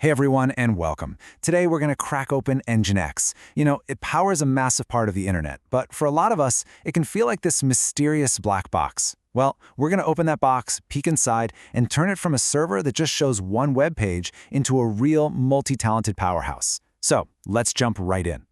Hey everyone, and welcome. Today we're going to crack open Nginx. It powers a massive part of the internet, but for a lot of us, it can feel like this mysterious black box. Well, we're going to open that box, peek inside, and turn it from a server that just shows one web page into a real multi-talented powerhouse. So, let's jump right in.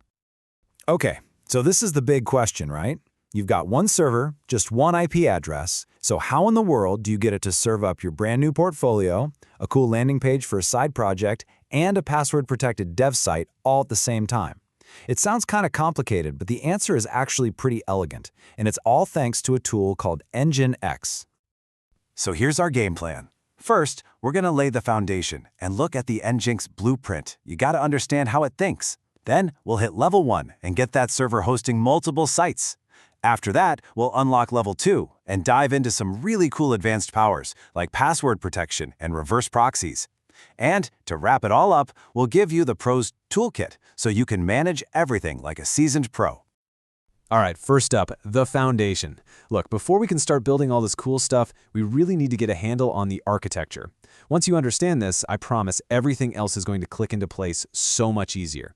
Okay, so this is the big question, right? You've got one server, just one IP address, so how in the world do you get it to serve up your brand new portfolio, a cool landing page for a side project, and a password-protected dev site all at the same time? It sounds kind of complicated, but the answer is actually pretty elegant, and it's all thanks to a tool called Nginx. So here's our game plan. First, we're going to lay the foundation and look at the Nginx blueprint. You got to understand how it thinks. Then, we'll hit level 1 and get that server hosting multiple sites. After that, we'll unlock level 2 and dive into some really cool advanced powers like password protection and reverse proxies. And to wrap it all up, we'll give you the Pro's Toolkit so you can manage everything like a seasoned pro. All right, first up, the foundation. Look, before we can start building all this cool stuff, we really need to get a handle on the architecture. Once you understand this, I promise everything else is going to click into place so much easier.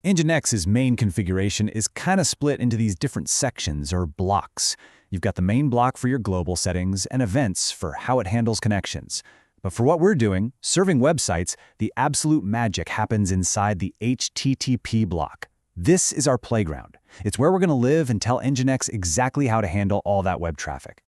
Nginx's main configuration is kind of split into these different sections or blocks. You've got the main block for your global settings and events for how it handles connections. But for what we're doing, serving websites, the absolute magic happens inside the HTTP block. This is our playground. It's where we're going to live and tell Nginx exactly how to handle all that web traffic.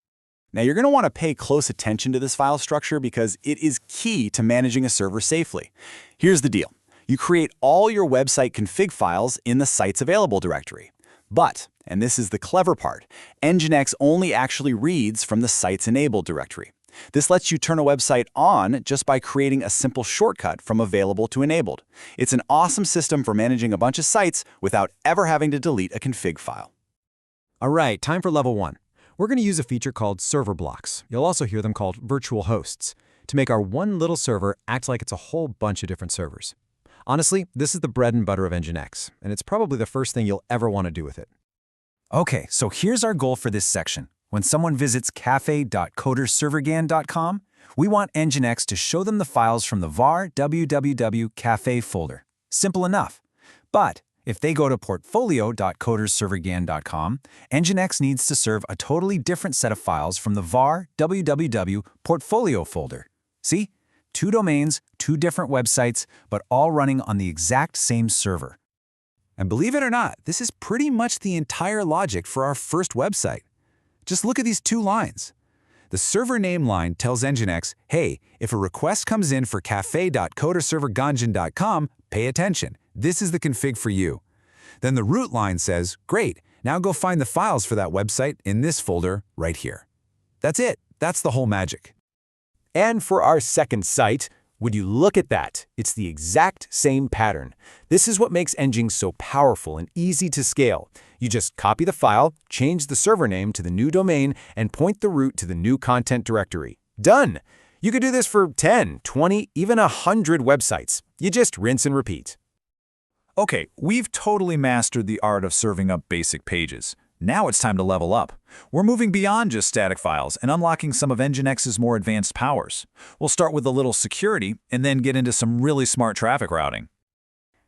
Now you're going to want to pay close attention to this file structure because it is key to managing a server safely. Here's the deal. You create all your website config files in the Sites Available directory. But, and this is the clever part, Nginx only actually reads from the Sites Enabled directory. This lets you turn a website on just by creating a simple shortcut from Available to Enabled. It's an awesome system for managing a bunch of sites without ever having to delete a config file. All right, time for level 1. We're going to use a feature called server blocks. You'll also hear them called virtual hosts, to make our one little server act like it's a whole bunch of different servers. Honestly, this is the bread and butter of Nginx, and it's probably the first thing you'll ever want to do with it. Okay, so here's our goal for this section. When someone visits cafe.coderservergan.com, we want Nginx to show them the files from the var www.cafe folder. Simple enough. But if they go to portfolio.coderservergan.com, Nginx needs to serve a totally different set of files from the var www.portfolio folder. See? 2 domains, 2 different websites, but all running on the exact same server. And believe it or not, this is pretty much the entire logic for our first website. Just look at these 2 lines. The server name line tells Nginx, hey, if a request comes in for cafe.coderserverganjan.com, pay attention. This is the config for you. Then the root line says, great, now go find the files for that website in this folder right here. That's it. That's the whole magic. And for our second site, would you look at that? It's the exact same pattern. This is what makes Nginx so powerful and easy to scale. You just copy the file, change the server name to the new domain, and point the root to the new content directory. Done! You could do this for 10, 20, even 100 websites. You just rinse and repeat. Okay, we've totally mastered the art of serving up basic pages. Now it's time to level up. We're moving beyond just static files and unlocking some of Nginx's more advanced powers. We'll start with a little security and then get into some really smart traffic routing.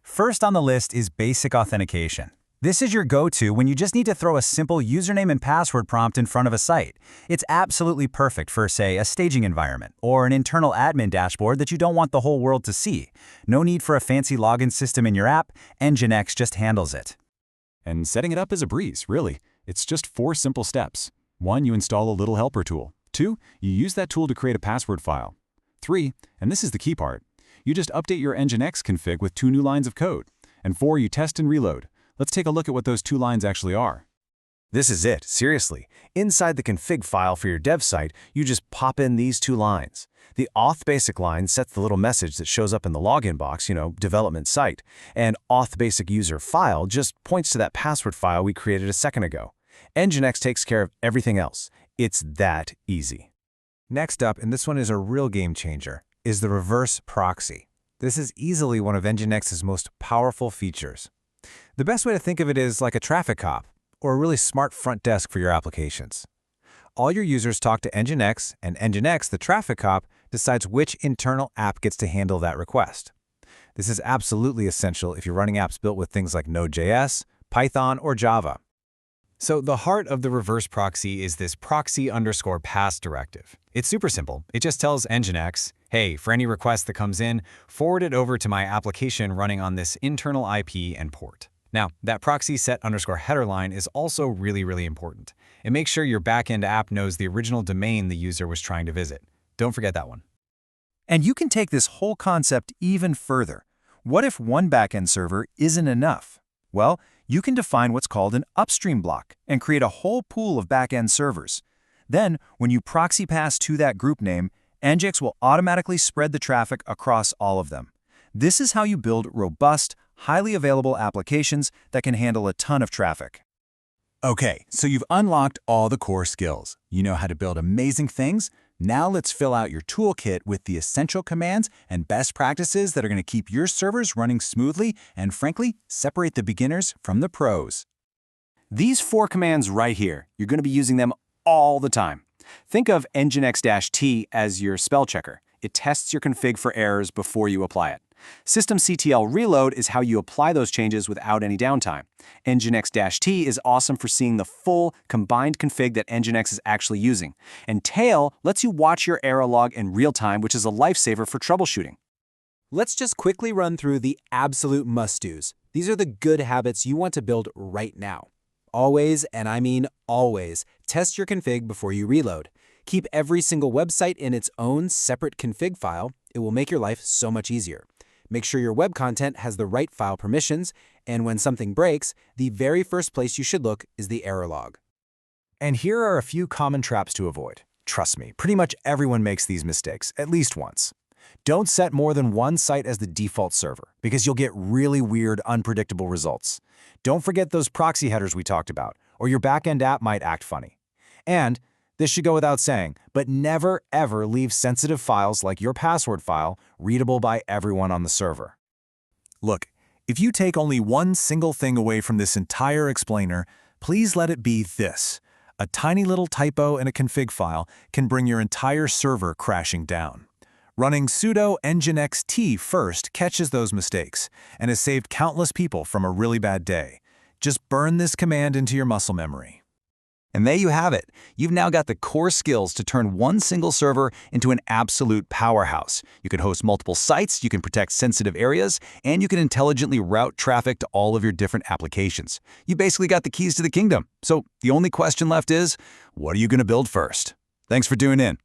First on the list is basic authentication. This is your go-to when you just need to throw a simple username and password prompt in front of a site. It's absolutely perfect for, say, a staging environment or an internal admin dashboard that you don't want the whole world to see. No need for a fancy login system in your app, Nginx just handles it. And setting it up is a breeze, really. It's just 4 simple steps. 1, you install a little helper tool. 2, you use that tool to create a password file. 3, and this is the key part, you just update your Nginx config with 2 new lines of code. And 4, you test and reload. Let's take a look at what those 2 lines actually are. This is it, seriously. Inside the config file for your dev site, you just pop in these 2 lines. The auth basic line sets the little message that shows up in the login box, development site. And auth basic user file just points to that password file we created a second ago. Nginx takes care of everything else. It's that easy. Next up, and this one is a real game changer, is the reverse proxy. This is easily one of Nginx's most powerful features. The best way to think of it is like a traffic cop, or a really smart front desk for your applications. All your users talk to Nginx, and Nginx, the traffic cop, decides which internal app gets to handle that request. This is absolutely essential if you're running apps built with things like Node.js, Python, or Java. So the heart of the reverse proxy is this proxy_pass directive. It's super simple. It just tells Nginx, hey, for any request that comes in, forward it over to my application running on this internal IP and port. Now, that proxy set_header line is also really important. It makes sure your backend app knows the original domain the user was trying to visit. Don't forget that one. And you can take this whole concept even further. What if one backend server isn't enough? Well, you can define what's called an upstream block and create a whole pool of backend servers. Then, when you proxy pass to that group name, Nginx will automatically spread the traffic across all of them. This is how you build robust, highly available applications that can handle a ton of traffic. Okay, so you've unlocked all the core skills. You know how to build amazing things. Now let's fill out your toolkit with the essential commands and best practices that are going to keep your servers running smoothly and, frankly, separate the beginners from the pros. These 4 commands right here, you're going to be using them all the time. Think of nginx-t as your spell checker. It tests your config for errors before you apply it. Systemctl reload is how you apply those changes without any downtime. Nginx-t is awesome for seeing the full, combined config that Nginx is actually using. And tail lets you watch your error log in real time, which is a lifesaver for troubleshooting. Let's just quickly run through the absolute must-dos. These are the good habits you want to build right now. Always, and I mean always, test your config before you reload. Keep every single website in its own separate config file. It will make your life so much easier. Make sure your web content has the right file permissions, and when something breaks, the very first place you should look is the error log. And here are a few common traps to avoid. Trust me, pretty much everyone makes these mistakes, at least once. Don't set more than one site as the default server, because you'll get really weird, unpredictable results. Don't forget those proxy headers we talked about, or your backend app might act funny. And this should go without saying, but never ever leave sensitive files like your password file readable by everyone on the server. Look, if you take only one single thing away from this entire explainer, please let it be this. A tiny little typo in a config file can bring your entire server crashing down. Running sudo nginx-t first catches those mistakes and has saved countless people from a really bad day. Just burn this command into your muscle memory. And there you have it. You've now got the core skills to turn one single server into an absolute powerhouse. You can host multiple sites, you can protect sensitive areas, and you can intelligently route traffic to all of your different applications. You basically got the keys to the kingdom. So the only question left is, what are you going to build first? Thanks for tuning in.